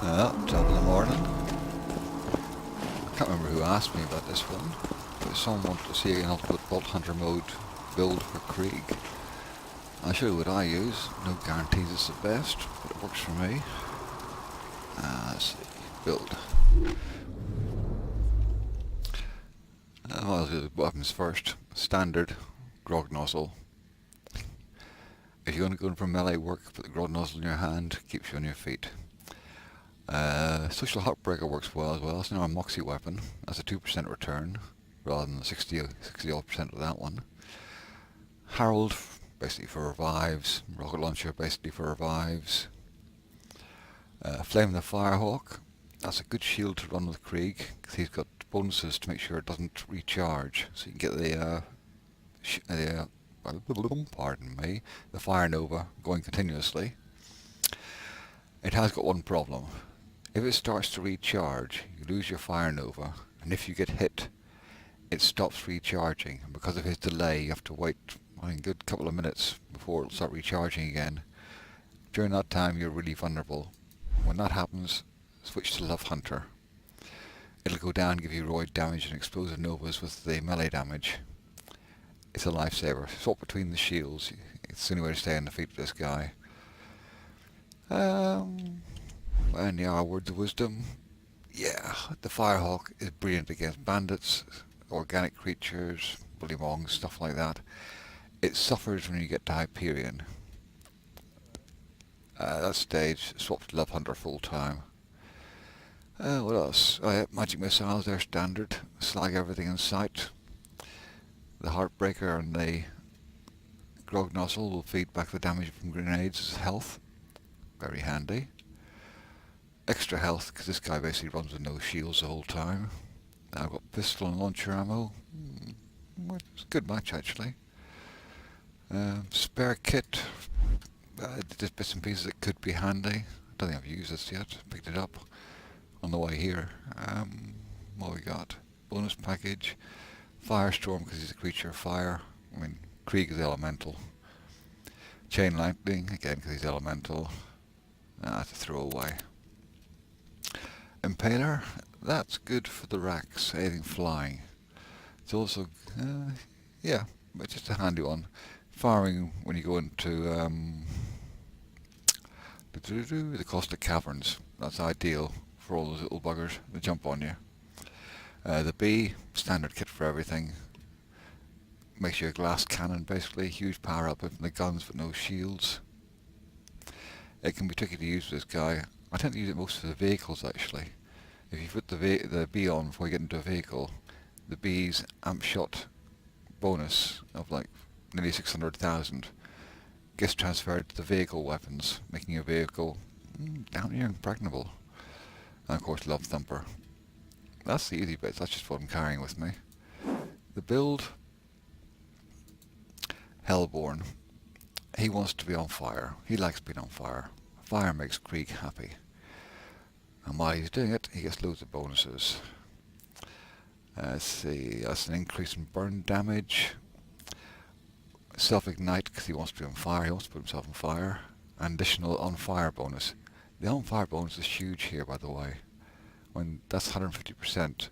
Top of the morning. I can't remember who asked me about this one, but someone wanted to see an ultimate Bolt Hunter mode build for Krieg. I'll show you what I use. No guarantees it's the best, but it works for me. Let's see. Build. I'll do the weapons first. Standard grog nozzle. If you're going to go in for melee work, put the grog nozzle in your hand, keeps you on your feet. Social Heartbreaker works well as well. It's now a Moxie weapon. That's a 2% return rather than the 60% of that one. Harold, basically for revives. Rocket Launcher, basically for revives. Flame the Firehawk. That's a good shield to run with Krieg, because he's got bonuses to make sure it doesn't recharge. So you can get the Fire Nova going continuously. It has got one problem. If it starts to recharge, you lose your Fire Nova, and if you get hit, it stops recharging. And because of his delay, you have to wait a good couple of minutes before it'll start recharging again. During that time, you're really vulnerable. When that happens, switch to Love Hunter. It'll go down, give you roid damage and explosive novas with the melee damage. It's a lifesaver. Swap between the shields. It's the only way to stay on the feet with this guy. And yeah, words of wisdom. Yeah, the Firehawk is brilliant against bandits, organic creatures, bullymongs, stuff like that. It suffers when you get to Hyperion. That stage, swap to Love Hunter full time. What else? Oh yeah, magic missiles, they're standard. Slag everything in sight. The Heartbreaker and the grog nozzle will feed back the damage from grenades as health. Very handy. Extra health, because this guy basically runs with no shields the whole time. Now I've got pistol and launcher ammo. It's a good match actually. Spare kit. Just bits and pieces that could be handy. I don't think I've used this yet. Picked it up on the way here. What we got? Bonus package. Firestorm, because he's a creature of fire. I mean, Krieg is elemental. Chain lightning, again because he's elemental. That's a throwaway. Impaler, that's good for the racks, anything flying. It's also, yeah, but just a handy one. Firing when you go into the Caustic Caverns, that's ideal for all those little buggers that jump on you. The B, standard kit for everything. Makes you a glass cannon basically, huge power output from the guns but no shields. It can be tricky to use with this guy. I tend to use it most for the vehicles actually. If you put the B on before you get into a vehicle, the B's amp shot bonus of like nearly 600,000 gets transferred to the vehicle weapons, making your vehicle down here impregnable. And of course Love Thumper. That's the easy bits, that's just what I'm carrying with me. The build, Hellborn. He wants to be on fire. He likes being on fire. Fire makes Krieg happy. And while he's doing it, he gets loads of bonuses. Let's see, that's an increase in burn damage. Self-ignite, because he wants to be on fire. He wants to put himself on fire. And additional on-fire bonus. The on-fire bonus is huge here, by the way. When that's 150%.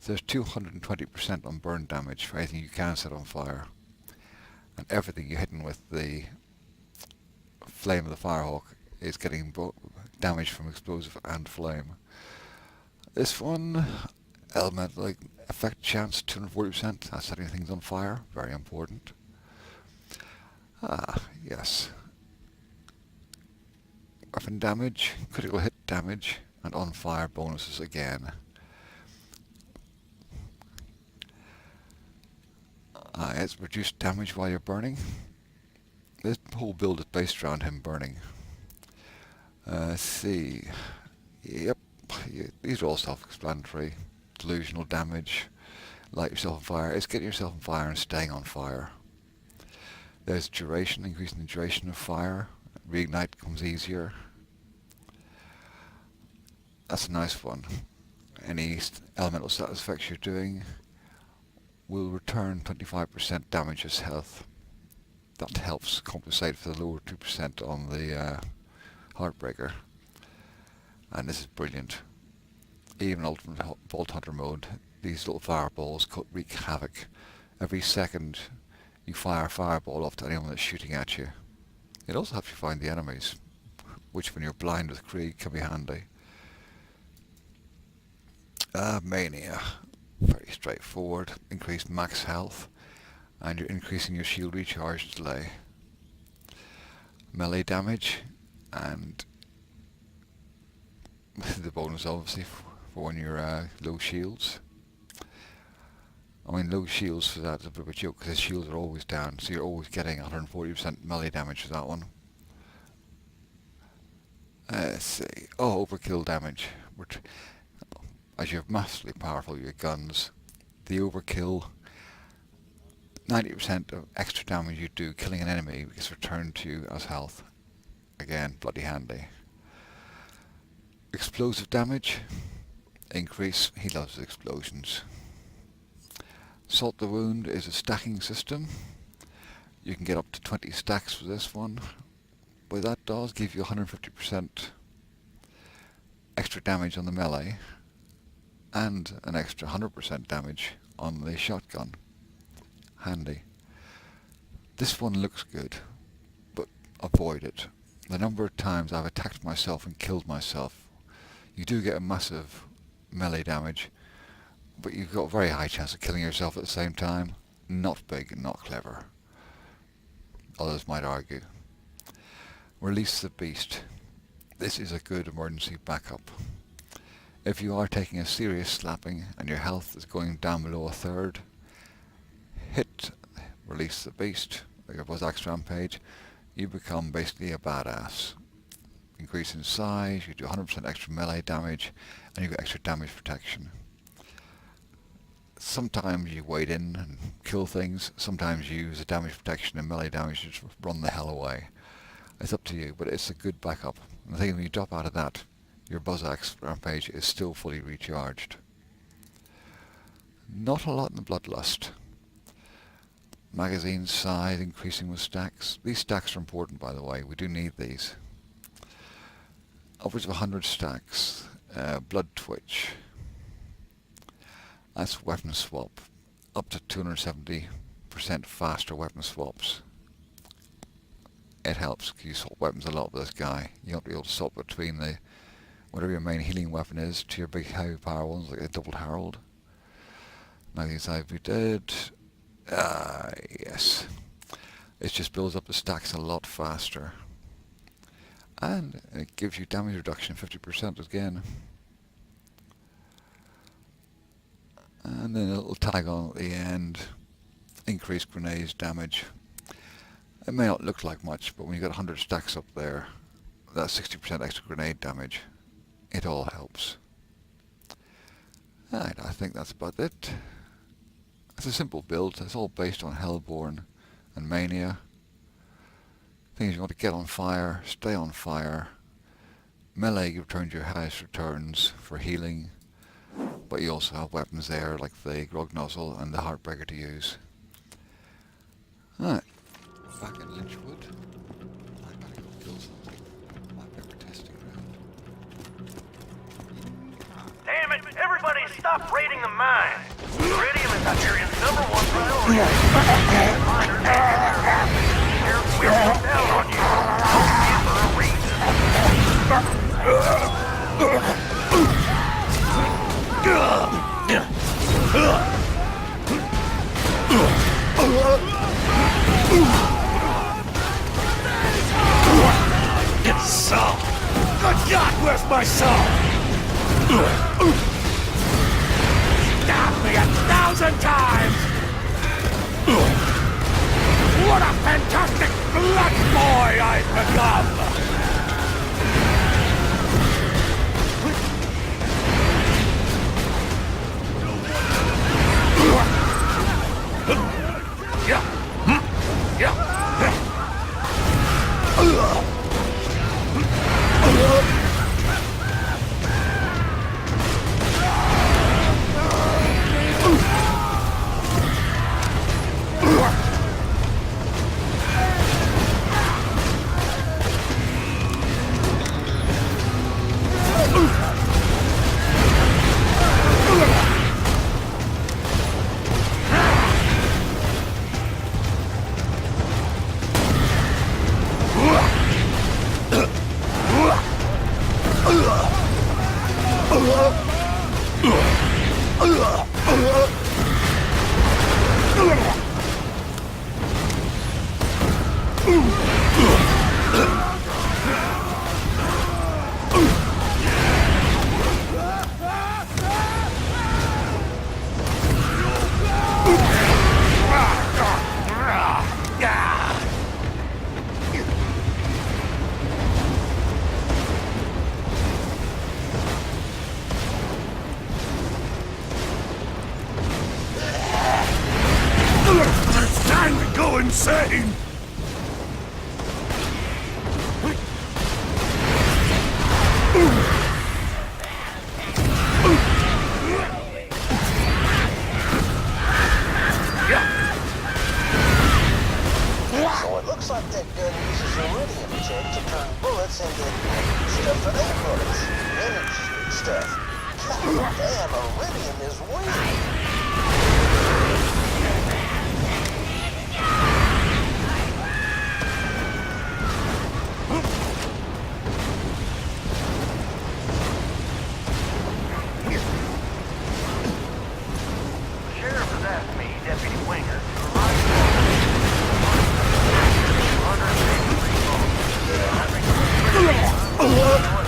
There's 220% on burn damage for anything you can set on fire. And everything you're hitting with the Flame of the Firehawk is getting damage from explosive and flame. This one, elemental effect chance 240%. That's setting things on fire, very important. Yes. Weapon damage, critical hit damage, and on fire bonuses again. It's reduced damage while you're burning. This whole build is based around him burning. Let's see. Yep, these are all self-explanatory. Delusional damage, light yourself on fire. It's getting yourself on fire and staying on fire. There's duration, increasing the duration of fire. Reignite comes easier. That's a nice one. Any elemental status effects you're doing will return 25% damage as health. That helps compensate for the lower 2% on the Heartbreaker. and this is brilliant. Even Ultimate Vault Hunter mode, these little fireballs wreak havoc. Every second you fire a fireball off to anyone that's shooting at you. It also helps you find the enemies, which when you're blind with Krieg can be handy. Mania, very straightforward. Increased max health, and you're increasing your shield recharge delay. Melee damage, and the bonus obviously for when you're low shields. I mean, low shields for that is a bit of a joke because his shields are always down, so you're always getting 140% melee damage for that one. Let's see. Oh, overkill damage. As you're massively powerful with your guns, the overkill, 90% of extra damage you do killing an enemy gets returned to you as health. Again, bloody handy. Explosive damage, increase. He loves explosions. Salt the Wound is a stacking system. You can get up to 20 stacks for this one. But that does give you 150% extra damage on the melee and an extra 100% damage on the shotgun. Handy. This one looks good, but avoid it. The number of times I've attacked myself and killed myself, you do get a massive melee damage, but you've got a very high chance of killing yourself at the same time. Not big and not clever. Others might argue. Release the Beast. This is a good emergency backup. If you are taking a serious slapping and your health is going down below a third, hit Release the Beast, like it was Axe Rampage. You become basically a badass. Increase in size, you do 100% extra melee damage, and you get extra damage protection. Sometimes you wade in and kill things, sometimes you use the damage protection and melee damage to just run the hell away. It's up to you, but it's a good backup. And the thing is, when you drop out of that, your Buzz Axe Rampage is still fully recharged. Not a lot in the Bloodlust. Magazine size increasing with stacks. These stacks are important, by the way. We do need these. Upwards of 100 stacks. Blood Twitch. That's weapon swap. Up to 270% faster weapon swaps. It helps because you swap weapons a lot with this guy. You won't be able to swap between the whatever your main healing weapon is to your big heavy power ones like a double Herald. Magazine size we did. Yes. It just builds up the stacks a lot faster. And it gives you damage reduction 50% again. And then a little tag on at the end. Increased grenades damage. It may not look like much, but when you got 100 stacks up there, that's 60% extra grenade damage. It all helps. Right, I think that's about it. It's a simple build. It's all based on Hellborn and Mania. Things you want to get on fire, stay on fire. Melee returns your highest returns for healing, but you also have weapons there like the Grog Nozzle and the Heartbreaker to use. Alright, back in Lynchwood. I gotta go kill something. My favorite testing ground. Damn it! Everybody stop raiding the mine! Iridium is Nigerian's #1 priority. Miners here, we'll come down on you. For a reason. Get some! Good God, where's my son? Stab me 1,000 times! What a fantastic blood boy I've become! stuff that ain't bullets. Energy stuff. God damn, iridium is weird. The sheriff has asked me, Deputy Winger, to arrive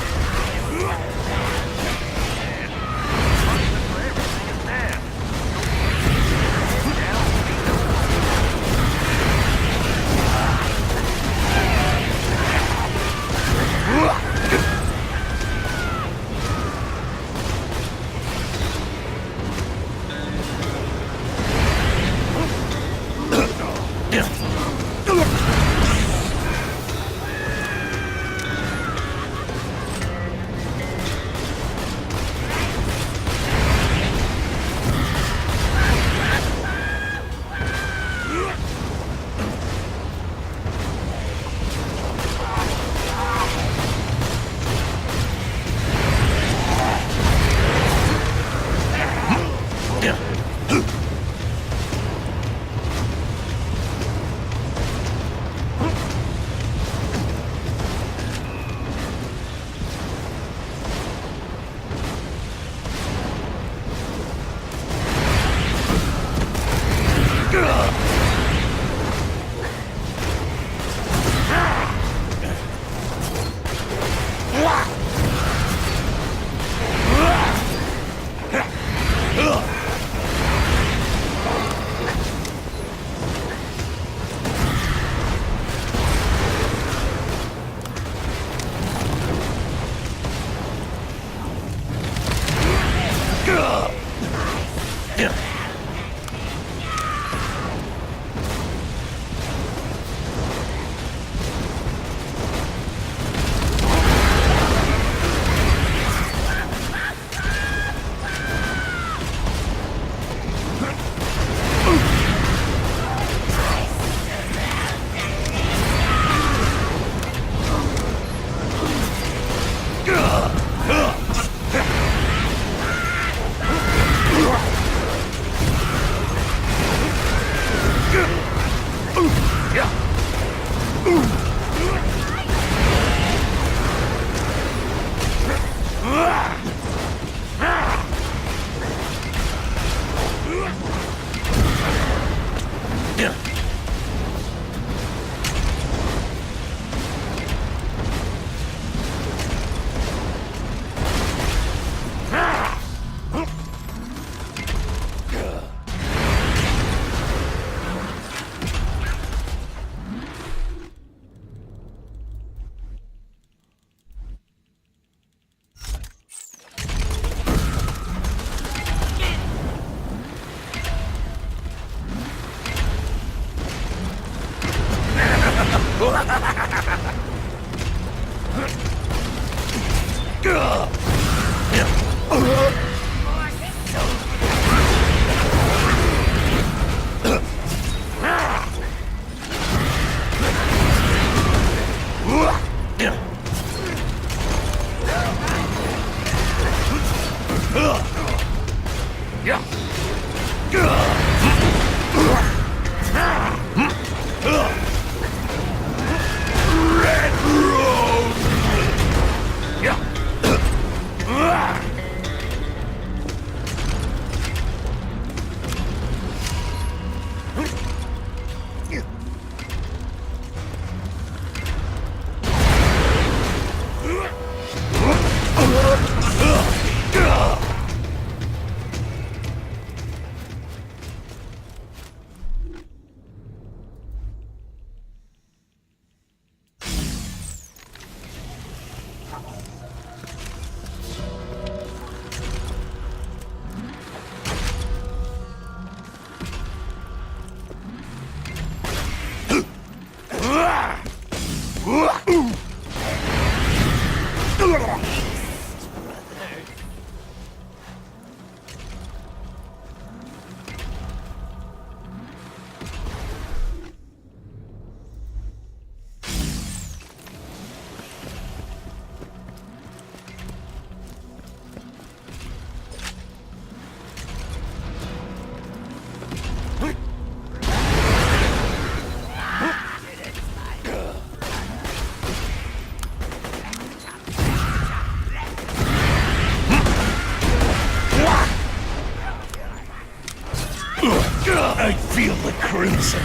crimson.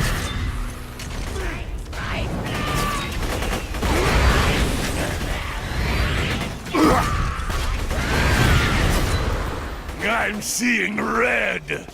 I'm seeing red.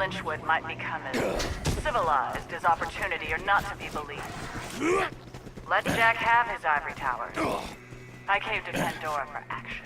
Lynchwood might become as civilized as opportunity are not to be believed. Let Jack have his ivory tower. I came to Pandora for action.